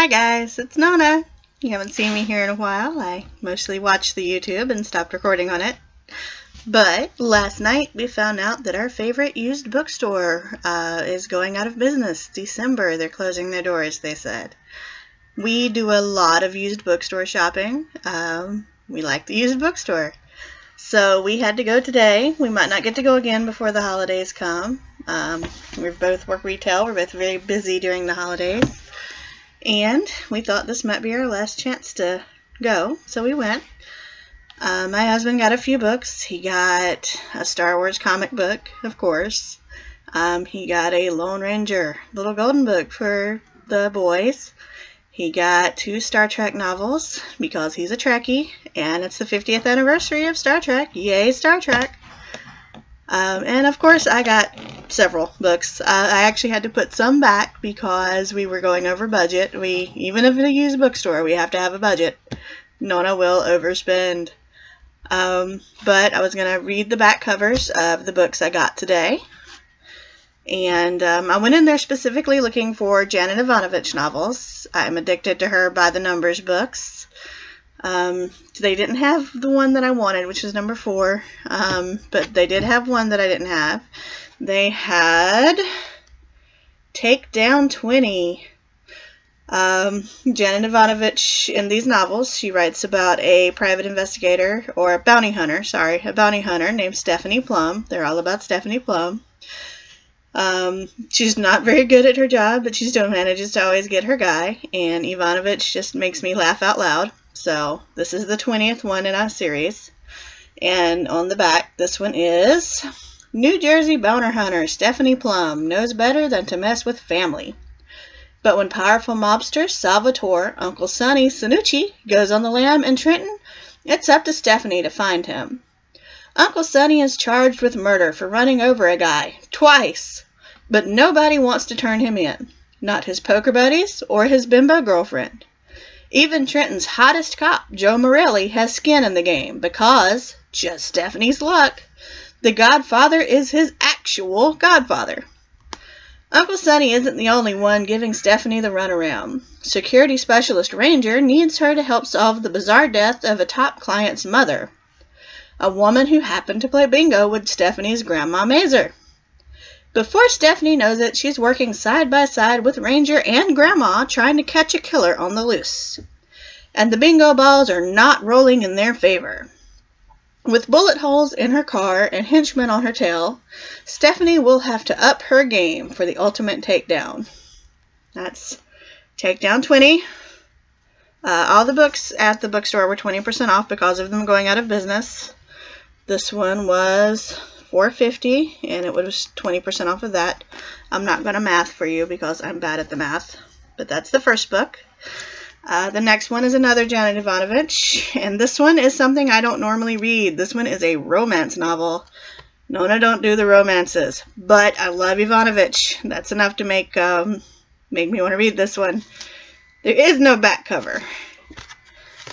Hi guys, it's Nona. You haven't seen me here in a while. I mostly watch the YouTube and stopped recording on it. But last night we found out that our favorite used bookstore is going out of business. December, they're closing their doors, they said. We do a lot of used bookstore shopping. We like the used bookstore. So we had to go today. We might not get to go again before the holidays come. We both work retail. We're both very busy during the holidays. And we thought this might be our last chance to go, so we went. My husband got a few books. He got a Star Wars comic book, of course. He got a Lone Ranger little golden book for the boys. He got 2 Star Trek novels because he's a Trekkie, and it's the 50th anniversary of Star Trek. Yay, Star Trek! And of course I got several books. I actually had to put some back because we were going over budget. Even if it's a used bookstore, we have to have a budget. Nona will overspend. But I was going to read the back covers of the books I got today. And I went in there specifically looking for Janet Evanovich novels. I'm addicted to her by the numbers books. They didn't have the one that I wanted, which is number 4, but they did have one that I didn't have. They had Take Down 20. Janet Evanovich, in these novels, she writes about a private investigator, or a bounty hunter named Stephanie Plum. They're all about Stephanie Plum. She's not very good at her job, but she still manages to always get her guy, and Evanovich just makes me laugh out loud. So this is the 20th one in our series. And on the back, this one is New Jersey bounty hunter Stephanie Plum knows better than to mess with family. But when powerful mobster Salvatore, Uncle Sonny Sanucci, goes on the lam in Trenton, it's up to Stephanie to find him. Uncle Sonny is charged with murder for running over a guy, twice, but nobody wants to turn him in. Not his poker buddies or his bimbo girlfriend. Even Trenton's hottest cop, Joe Morelli, has skin in the game because, just Stephanie's luck, the Godfather is his actual godfather. Uncle Sonny isn't the only one giving Stephanie the runaround. Security Specialist Ranger needs her to help solve the bizarre death of a top client's mother, a woman who happened to play bingo with Stephanie's Grandma Mazer. Before Stephanie knows it, she's working side by side with Ranger and Grandma trying to catch a killer on the loose. And the bingo balls are not rolling in their favor. With bullet holes in her car and henchmen on her tail, Stephanie will have to up her game for the ultimate takedown. That's Takedown 20. All the books at the bookstore were 20% off because of them going out of business. This one was $4.50, and it was 20% off of that. I'm not going to math for you because I'm bad at the math, but that's the first book. The next one is another Janet Evanovich, and this one is something I don't normally read. This one is a romance novel. Nona don't do the romances, but I love Evanovich. That's enough to make me want to read this one. There is no back cover,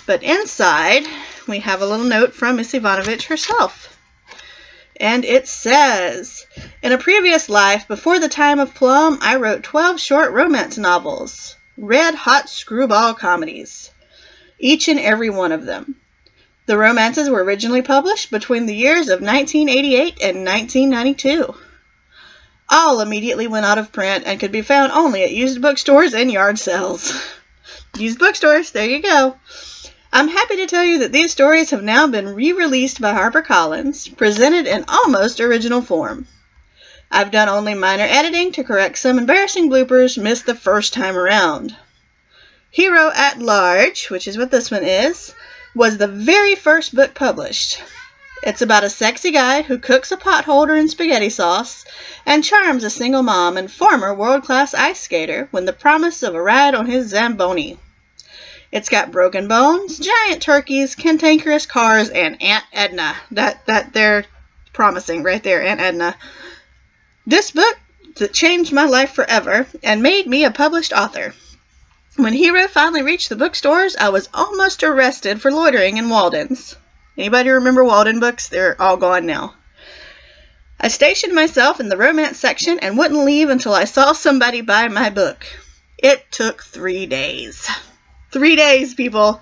but inside we have a little note from Miss Evanovich herself. And it says, in a previous life, before the time of Plum, I wrote 12 short romance novels, red-hot screwball comedies, each and every one of them. The romances were originally published between the years of 1988 and 1992. All immediately went out of print and could be found only at used bookstores and yard sales. Used bookstores, there you go. I'm happy to tell you that these stories have now been re-released by HarperCollins, presented in almost original form. I've done only minor editing to correct some embarrassing bloopers missed the first time around. Hero at Large, which is what this one is, was the very first book published. It's about a sexy guy who cooks a potholder in spaghetti sauce and charms a single mom and former world-class ice skater with the promise of a ride on his Zamboni. It's got broken bones, giant turkeys, cantankerous cars, and Aunt Edna. That they're promising right there, Aunt Edna. This book that changed my life forever and made me a published author. When Hero finally reached the bookstores, I was almost arrested for loitering in Walden's. Anybody remember Walden books? They're all gone now. I stationed myself in the romance section and wouldn't leave until I saw somebody buy my book. It took 3 days. 3 days, people.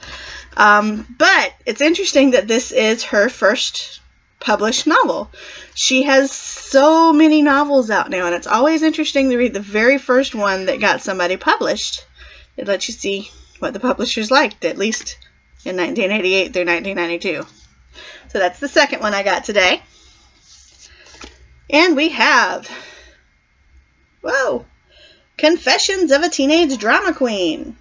But it's interesting that this is her first published novel. She has so many novels out now, and it's always interesting to read the very first one that got somebody published. It lets you see what the publishers liked, at least in 1988 through 1992. So that's the second one I got today. And we have, whoa, Confessions of a Teenage Drama Queen.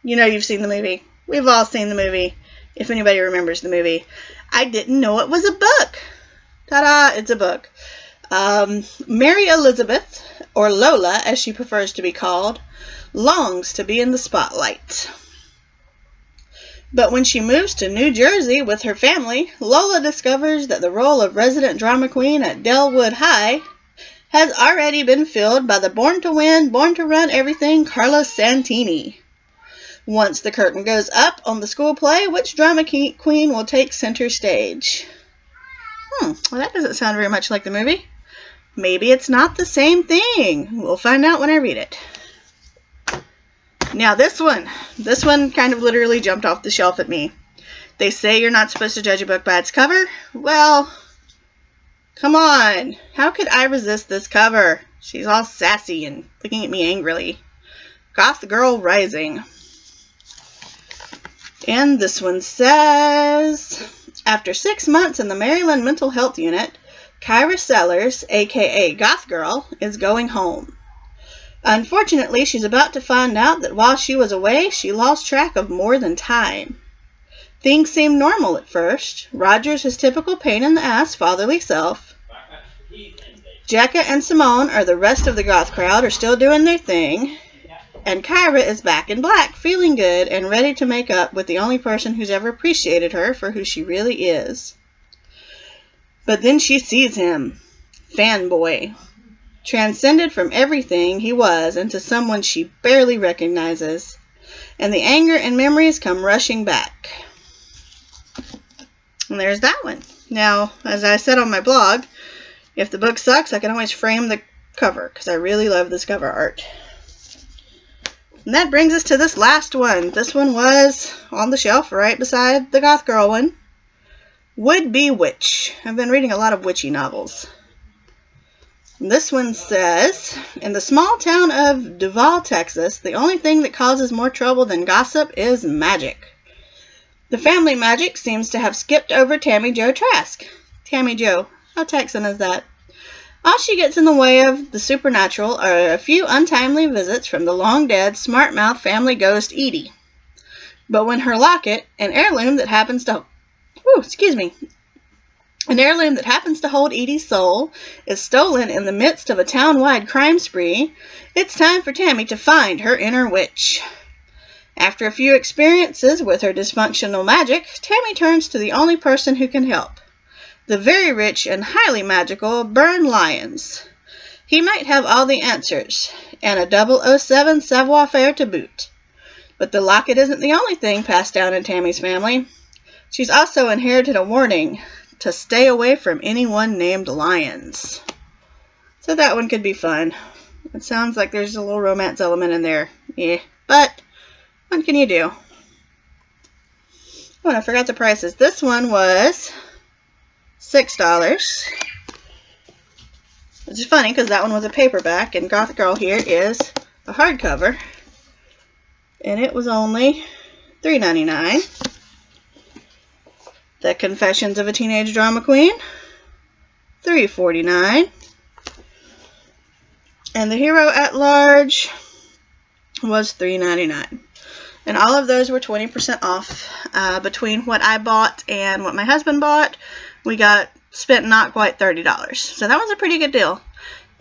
You know you've seen the movie. We've all seen the movie, if anybody remembers the movie. I didn't know it was a book. Ta-da, it's a book. Mary Elizabeth, or Lola as she prefers to be called, longs to be in the spotlight. But when she moves to New Jersey with her family, Lola discovers that the role of resident drama queen at Delwood High has already been filled by the born to win, born to run everything Carla Santini. Once the curtain goes up on the school play, which drama queen will take center stage? Well, that doesn't sound very much like the movie. Maybe it's not the same thing. We'll find out when I read it. Now this one kind of literally jumped off the shelf at me. They say you're not supposed to judge a book by its cover. Well, come on. How could I resist this cover? She's all sassy and looking at me angrily. Goth Girl Rising. And this one says, after 6 months in the Maryland Mental Health Unit, Kyra Sellers, aka Goth Girl, is going home. Unfortunately, she's about to find out that while she was away, she lost track of more than time. Things seem normal at first. Roger's his typical pain-in-the-ass fatherly self. Jekka and Simone, or the rest of the goth crowd, are still doing their thing. And Kyra is back in black, feeling good and ready to make up with the only person who's ever appreciated her for who she really is. But then she sees him. Fanboy. Transcended from everything he was into someone she barely recognizes. And the anger and memories come rushing back. And there's that one. Now, as I said on my blog, if the book sucks, I can always frame the cover, because I really love this cover art. And that brings us to this last one. This one was on the shelf right beside the Goth Girl one. Would Be Witch. I've been reading a lot of witchy novels. And this one says, in the small town of Duval, Texas, the only thing that causes more trouble than gossip is magic. The family magic seems to have skipped over Tammy Jo Trask. Tammy Jo, how Texan is that? All she gets in the way of the supernatural are a few untimely visits from the long-dead, smart-mouthed family ghost Edie. But when her locket, an heirloom that happens to hold Edie's soul, is stolen in the midst of a town-wide crime spree, it's time for Tammy to find her inner witch. After a few experiences with her dysfunctional magic, Tammy turns to the only person who can help. The very rich and highly magical Burn Lyons. He might have all the answers, and a 007 savoir-faire to boot. But the locket isn't the only thing passed down in Tammy's family. She's also inherited a warning to stay away from anyone named Lyons. So that one could be fun. It sounds like there's a little romance element in there. Yeah, but what can you do? Oh, and I forgot the prices. This one was $6. Which is funny because that one was a paperback and Goth Girl here is a hardcover. And it was only $3.99. The Confessions of a Teenage Drama Queen, $3.49. And The Hero at Large was $3.99. And all of those were 20% off. Between what I bought and what my husband bought, we spent not quite $30. So that was a pretty good deal.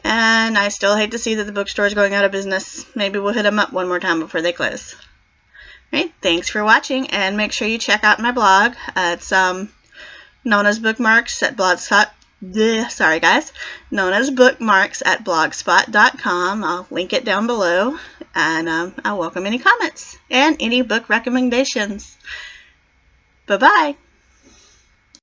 And I still hate to see that the bookstore is going out of business. Maybe we'll hit them up one more time before they close. Alright, thanks for watching, and make sure you check out my blog. It's known as Bookmarks at blogspot.com. I'll link it down below, and I welcome any comments and any book recommendations. Bye-bye.